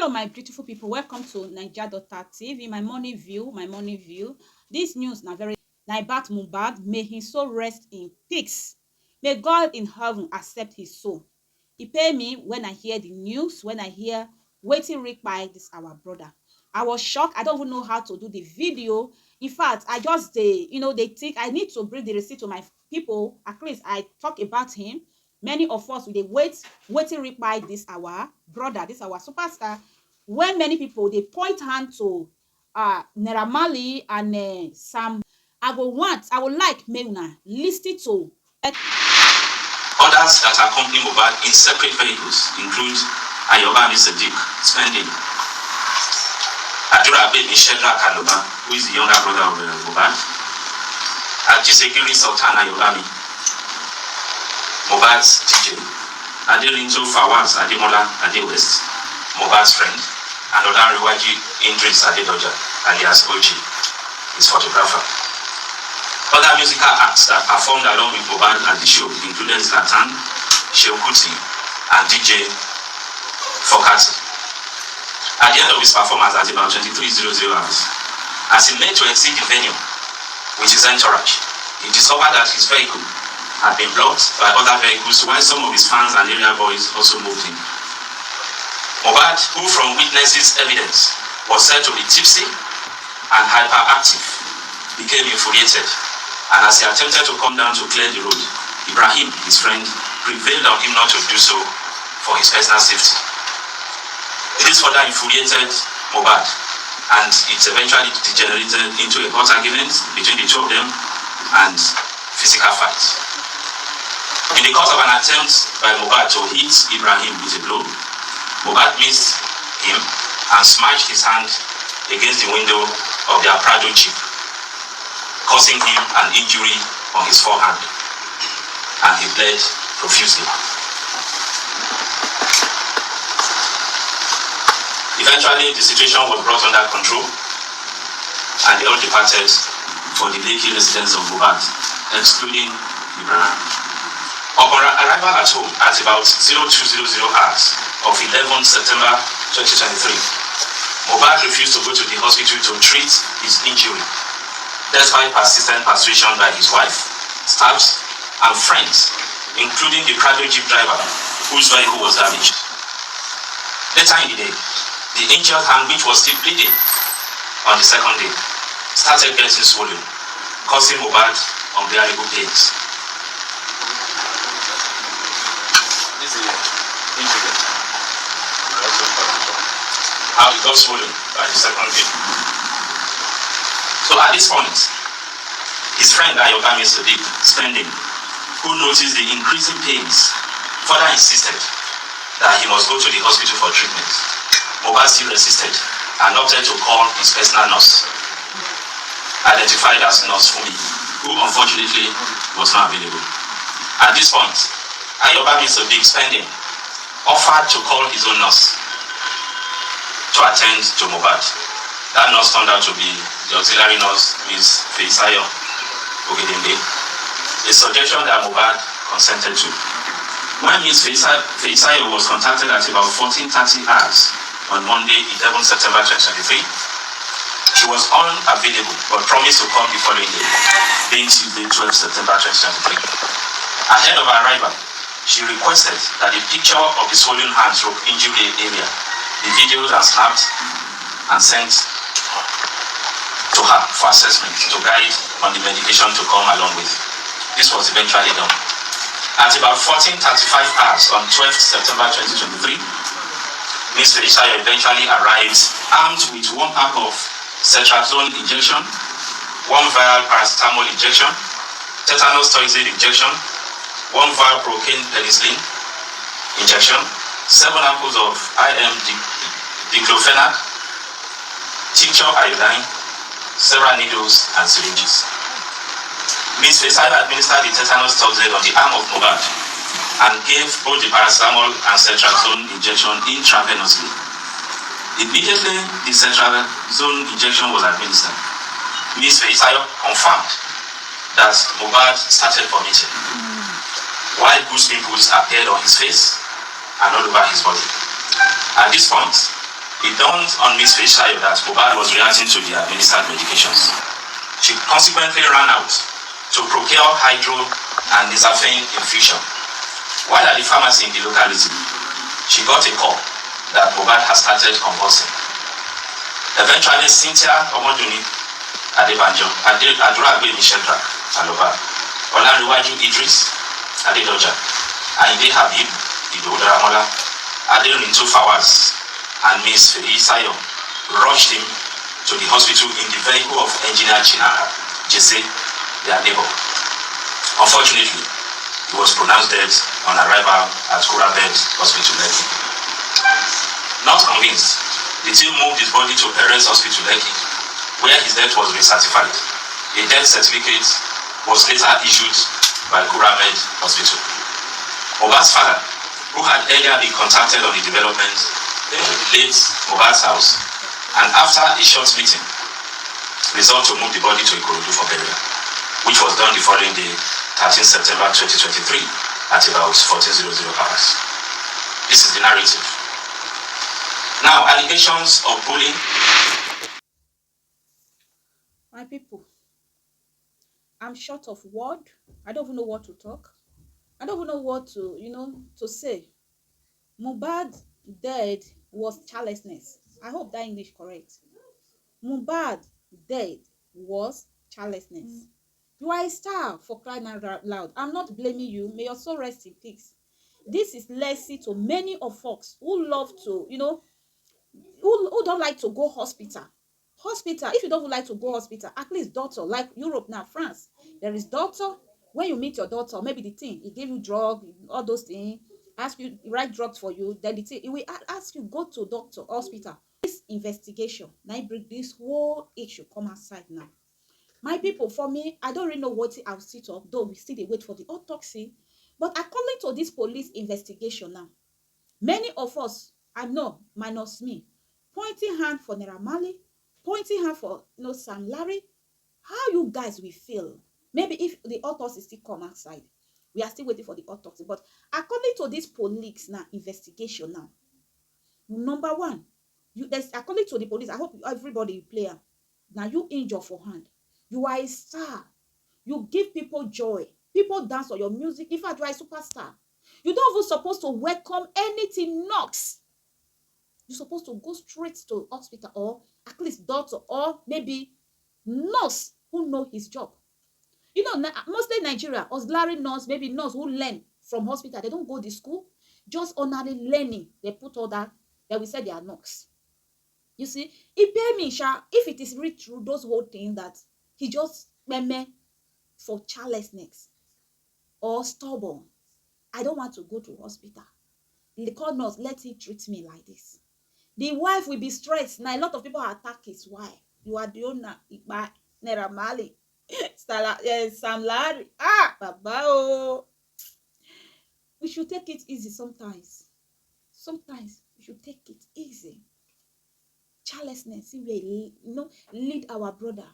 Hello, my beautiful people. Welcome to Naija Daughter TV. My morning view. This news now very about mohbad. May his soul rest in peace. May God in heaven accept his soul. He pay me when I hear the news, when I hear waiting Rick by this our brother. I was shocked. I don't even know how to do the video. In fact, I just they think I need to bring the receipt to my people. At least I talk about him. Many of us we dey waiting reply this our brother, this our superstar. When many people they point hand to Naira Marley and Sam, I would like make una listen to. Others that accompany mohbad in separate vehicles include Ayobami Sadiq, spending Adura Baby Shedra Kaloba, who is the younger brother of mohbad, Ajisegiri Sultan Ayobami, mohbad's DJ, Adelinto Fawaz Ademola Ade West, mohbad's friend, and Olariwaji Idris Adedoja, alias Oji, his photographer. Other musical acts that performed along with mohbad at the show included Zlatan, Shehu Kuti, and DJ Fokati. At the end of his performance at about 23:00 hours, as he made to exit the venue with his entourage, he discovered that his vehicle had been blocked by other vehicles while some of his fans and area boys also moved in. Mohbad, who from witnesses' evidence was said to be tipsy and hyperactive, became infuriated, and as he attempted to come down to clear the road, Ibrahim, his friend, prevailed on him not to do so for his personal safety. This further infuriated Mohbad, and it eventually degenerated into a hot argument between the two of them and physical fight. In the course of an attempt by mohbad to hit Ibrahim with a blow, mohbad missed him and smashed his hand against the window of their Prado Jeep, causing him an injury on his forehand, and he bled profusely. Eventually, the situation was brought under control, and they all departed for the Lekki residence of mohbad, excluding Ibrahim. Upon arrival at home at about 0200 hours of 11 September 2023, mohbad refused to go to the hospital to treat his injury, despite persistent persuasion by his wife, staffs, and friends, including the private jeep driver whose vehicle was damaged. Later in the day, the injured hand, which was still bleeding on the second day, started getting swollen, causing mohbad unbearable pains. This is the injury. How it got swollen by the second day. So at this point, his friend Ayobami Sadiq, spending, who noticed the increasing pains, further insisted that he must go to the hospital for treatment. mohbad still resisted and opted to call his personal nurse, identified as Nurse Fumi, who unfortunately was not available. At this point, Ayobami Sadiq, spending, offered to call his own nurse to attend to mohbad. That nurse turned out to be the auxiliary nurse, Ms. Feisayo Ogedembe, a suggestion that mohbad consented to. When Ms. Feisayo was contacted at about 14:30 hours on Monday, 11 September 2023, she was unavailable but promised to come the following day, being Tuesday, 12 September 2023. Ahead of her arrival, she requested that a picture of the swollen hand/injury area be videoed and snapped and sent to her for assessment to guide on the medication to come along with. This was eventually done. At about 14:35 hours on 12th September 2023, Ms. Felicia eventually arrives armed with one pack of cetrazone injection, one vial paracetamol injection, tetanus toxoid injection, one vial procaine penicillin injection, 7 ampoules of IM diclofenac, tincture iodine, several needles and syringes. Ms. Felicia administered the tetanus toxoid on the arm of mohbad and gave both the paracetamol and cetrazone injection intravenously. Immediately the cetrazone injection was administered, Ms. Felicia confirmed that mohbad started vomiting, while goose pimples appeared on his face and all over his body. At this point, It dawned on Miss Fisher that Mohbad was reacting to the administered medications. She consequently ran out to procure hydro and Nizafane infusion. While at the pharmacy in the locality, she got a call that Mohbad has started convulsing. Eventually, Cynthia Omoduni Adebanjo, Aduragbemi Shedrack Aloba, Olariwaju Idris Adedoja, Ainde Habib Idodaramola, Aderinto Fawaz, and Miss Feyi rushed him to the hospital in the vehicle of engineer Chinara Jesse, their neighbor. Unfortunately, he was pronounced dead on arrival at Kurabed Hospital Lekki. Not convinced, the team moved his body to Perez Hospital Lekki, where his death was recertified. A death certificate was later issued by Kurabed Hospital. Mohbad's father, who had earlier been contacted on the development, late Mohbad's house, and after a short meeting, resolved to move the body to Ikorodu for burial, which was done the following day, 13 September 2023, at about 14:00 hours. This is the narrative. Now, allegations of bullying. My people, I'm short of word. I don't even know what to talk. I don't even know what to say. Mohbad dead was childlessness. I hope that English correct. Mohbad dead was childlessness. You are a star, for crying out loud. I'm not blaming you. May your soul rest in peace. This is legacy to many of us who love to, who don't like to go hospital. Hospital, if you don't like to go hospital, at least doctor, like Europe now, France, there is doctor. When you meet your doctor, maybe the thing, he gave you drug, all those things, ask you, write drugs for you, then the thing, he will ask you, go to doctor, hospital. This investigation, now bring this whole issue come outside now. My people, for me, I don't really know what I'll sit up, though we still wait for the autopsy. But according to this police investigation now, many of us, I know, minus me, pointing hand for Naira Marley, pointing hand for Sam Larry. How you guys will feel? Maybe if the autopsy still come outside, we are still waiting for the autopsy. But according to this police now investigation now, number one, there's according to the police. I hope everybody player now you injure for hand. You are a star. You give people joy. People dance on your music. In fact, you are a superstar. You don't even supposed to welcome anything knocks. You're supposed to go straight to hospital or at least doctor or maybe nurse who know his job. Mostly Nigeria, auxiliary nurse, maybe nurse who learn from hospital. They don't go to school. Just ordinary learning. They put all that. They will say they are nurse. You see, it pay me, Sha, if it is read through those whole things that he just meme for childlessness or stubborn. I don't want to go to hospital. The call nurse, let him treat me like this. The wife will be stressed. Now, a lot of people attack his wife. You are the owner. Ipa, Naira Marley, Sam Larry. Baba, oh. We should take it easy sometimes. Sometimes we should take it easy. Childlessness, see where lead our brother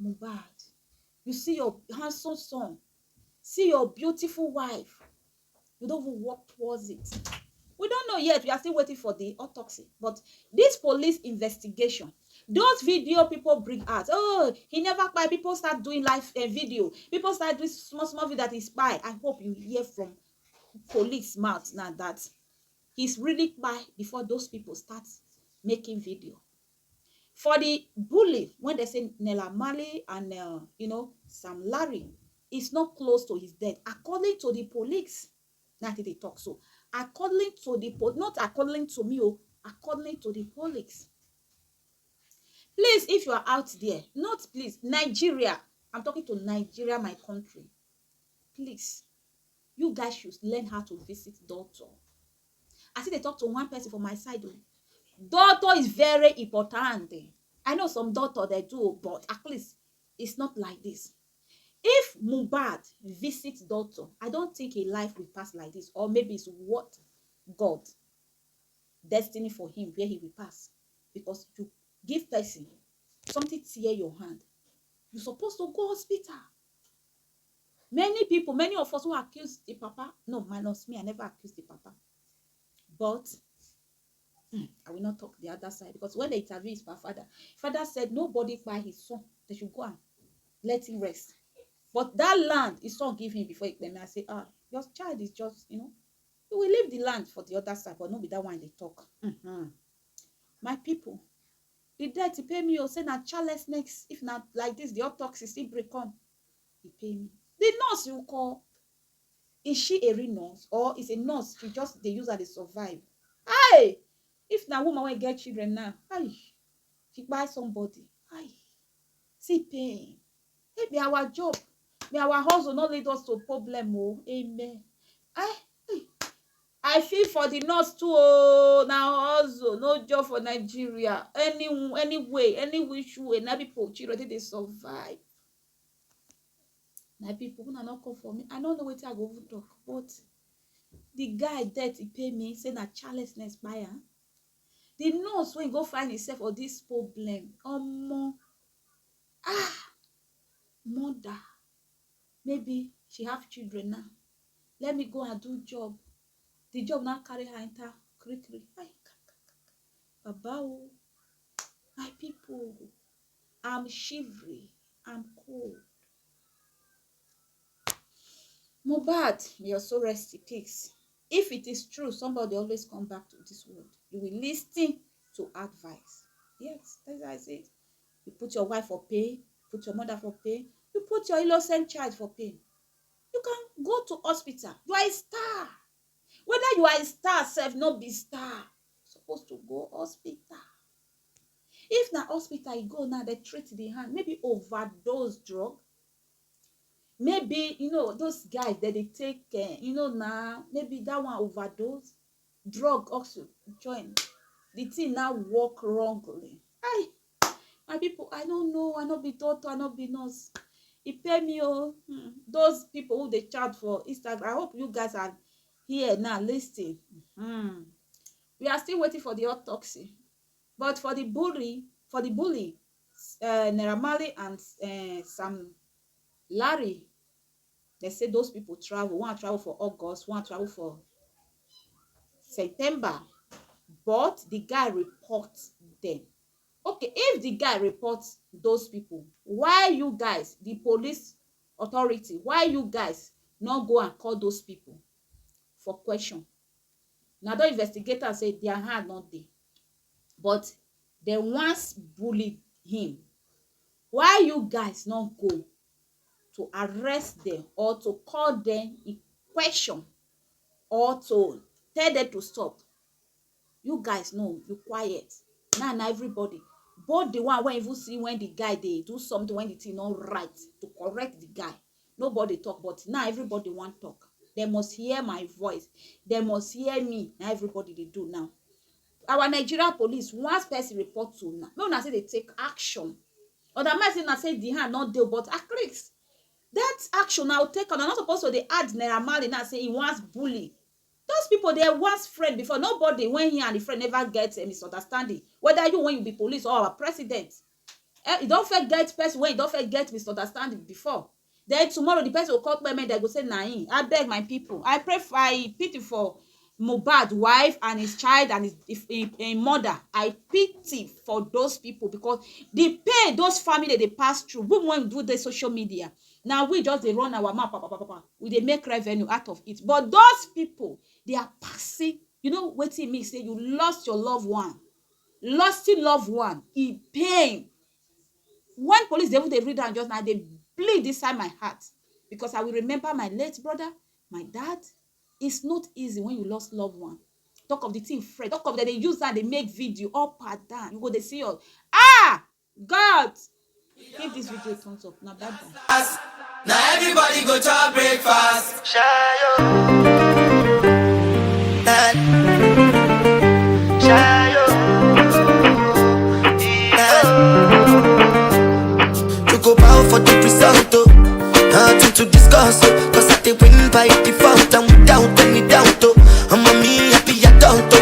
Mohbad. You see your handsome son, see your beautiful wife. You don't even walk towards it. We don't know yet. We are still waiting for the autopsy. But this police investigation, those video people bring out, oh, he never spy. People start doing live video. People start doing small video that is spy. I hope you hear from police mouth now that he's really spy before those people start making video. For the bully, when they say Naira Marley and Sam Larry is not close to his death, according to the police. Now they talk so. According to the not according to me, according to the police. Please, if you are out there, not please, Nigeria. I'm talking to Nigeria, my country. Please, you guys should learn how to visit doctor. I see they talk to one person from my side. Doctor is very important. I know some doctor they do, but at least it's not like this. If Mohbad visits doctor, I don't think a life will pass like this. Or maybe it's what God destiny for him where he will pass. Because you give person something tear your hand, you're supposed to go hospital. Many people, many of us who accuse the papa, no, minus me, I never accused the papa. But I will not talk the other side, because when the interview is my father said nobody buy his son. They should go and let him rest. But that land his son give him before he claim. I say, your child is just, you will leave the land for the other side, but no be that one they talk. My people, the debt he pay me, or say na Charles next. If not like this, the autopsy still break come. He pay me. The nurse you call, is she a real nurse, or is a nurse she just they use her to survive? Hey, if na woman wey get children now, she buy somebody. See pain. Hey, be our job, be our hustle not lead us to problem. Oh, amen. I feel for the nurse too. Oh, now also no job for Nigeria. Any way, any which way, now people children they survive. Now people who not come for me. I don't know what I go even talk, but the guy that he pay me say na childlessness buyer. The nurse when go find himself for this problem. Mother, maybe she have children now. Let me go and do job. The job now carry her enter quickly. Baba, my people, I'm shivering, I'm cold. Mohbad, may your soul rest in peace. If it is true, somebody always come back to this world. You will listen to advice. Yes, that's how I say it. You put your wife for pain, put your mother for pain, you put your innocent child for pain. You can go to hospital. You are a star. Whether you are a star, self, not be star. You're supposed to go hospital. If na hospital you go now, they treat the hand. Maybe overdose drug. Maybe, those guys that they take, now, maybe that one overdose. Drug also join. The thing now work wrongly. My people, I don't know. I not be doctor, I not be nurse. It pay me, those people who they chat for Instagram. I hope you guys are here now listening. We are still waiting for the autopsy. But for the bully, Naira Marley and Sam Larry, they say those people travel. One travel for August, one travel for September. But the guy reports them. Okay, if the guy reports those people, why you guys, the police authority, why you guys not go and call those people for question? Now the investigators say their hand not there, but they once bullied him. Why you guys not go to arrest them or to call them in question or to tell them to stop? You guys know, you quiet. Now everybody, both the one when you see when the guy they do something, when the thing not right, to correct the guy, nobody talk. But now everybody want talk. They must hear my voice. They must hear me. Now everybody they do now. Our Nigeria police, once person report to now, no, say they take action. Or that might say the hand not deal, but at least that action now take on. I'm not supposed to they add Naira Marley now say he wants bully. Those people, they once friend before. Nobody when he and the friend never get a misunderstanding. Whether you when you be police or our president, you don't forget person when you don't forget misunderstanding before. Then tomorrow the person will call me. They go say, "Naim, I beg my people. I pity for Mohbad wife and his child and his mother. I pity for those people because the pain those family they pass through. We want to do the social media. Now we just they run our map, we they make revenue out of it. But those people, they are passing. You know what it means? Say you lost your loved one, in pain. One police they read and just now they bleed inside my heart because I will remember my late brother, my dad. It's not easy when you lost loved one. Talk of the thing, Fred. Talk of that they use that they make video up and down. You go they see us. God. Give this video a thumbs up. Now bye bye. Now everybody go to breakfast. Shayo. Shayo. To go bow for the result, nothing to discuss, cause I they win by default and without any doubt, I'm a me happy adult.